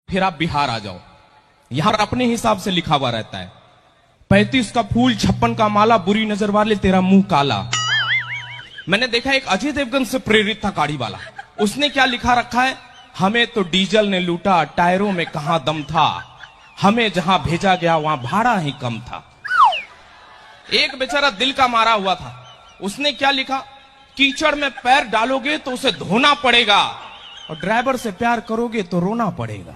फिर आप बिहार आ जाओ, यहां अपने हिसाब से लिखा हुआ रहता है 35 का फूल 56 का माला, बुरी नजर वाले तेरा मुंह काला। मैंने देखा एक अजय देवगन से प्रेरित था गाड़ी वाला, उसने क्या लिखा रखा है, हमें तो डीजल ने लूटा, टायरों में कहां दम था, हमें जहां भेजा गया वहां भाड़ा ही कम था। एक बेचारा दिल का मारा हुआ था, उसने क्या लिखा, कीचड़ में पैर डालोगे तो उसे धोना पड़ेगा और ड्राइवर से प्यार करोगे तो रोना पड़ेगा।